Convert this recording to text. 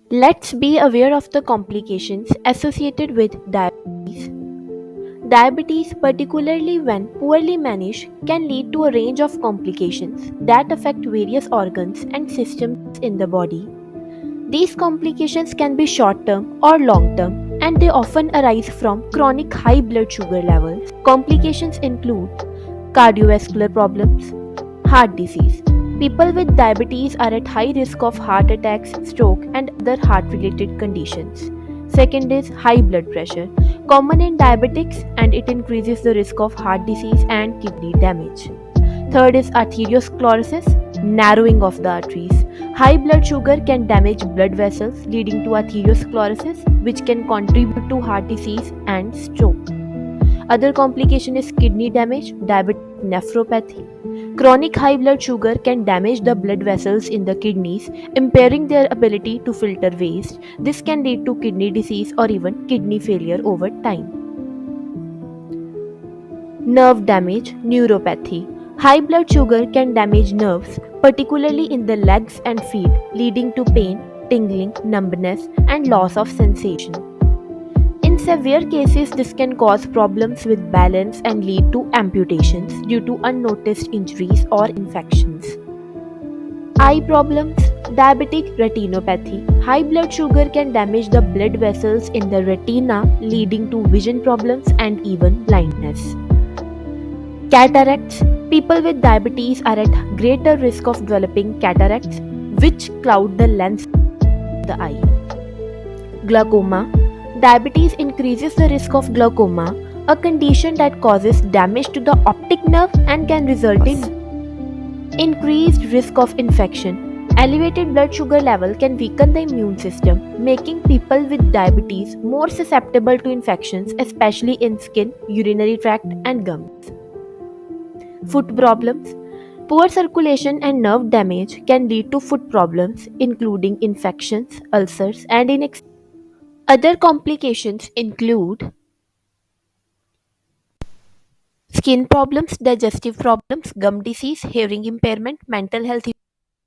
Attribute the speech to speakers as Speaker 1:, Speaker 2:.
Speaker 1: Let's be aware of the complications associated with diabetes. Diabetes, particularly when poorly managed, can lead to a range of complications that affect various organs and systems in the body. These complications can be short term or long term, and they often arise from chronic high blood sugar levels. Complications include cardiovascular problems, heart disease. People with diabetes are at high risk of heart attacks, stroke, and other heart related conditions. Second is high blood pressure, common in diabetics, and it increases the risk of heart disease and kidney damage. Third is arteriosclerosis, narrowing of the arteries. High blood sugar can damage blood vessels, leading to arteriosclerosis, which can contribute to heart disease and stroke. Other complication is kidney damage, diabetic nephropathy. Chronic high blood sugar can damage the blood vessels in the kidneys, impairing their ability to filter waste. This can lead to kidney disease or even kidney failure over time. Nerve damage, neuropathy. High blood sugar can damage nerves, particularly in the legs and feet, leading to pain, tingling, numbness, and loss of sensation. In severe cases, this can cause problems with balance and lead to amputations due to unnoticed injuries or infections. Eye problems, diabetic retinopathy. High blood sugar can damage the blood vessels in the retina, leading to vision problems and even blindness. Cataracts. People with diabetes are at greater risk of developing cataracts, which cloud the lens of the eye. Glaucoma. Diabetes increases the risk of glaucoma, a condition that causes damage to the optic nerve and can result in increased risk of infection. Elevated blood sugar level can weaken the immune system, making people with diabetes more susceptible to infections, especially in skin, urinary tract, and gums. Foot problems. Poor circulation and nerve damage can lead to foot problems, including infections, ulcers, and other complications include skin problems, digestive problems, gum disease, hearing impairment, mental health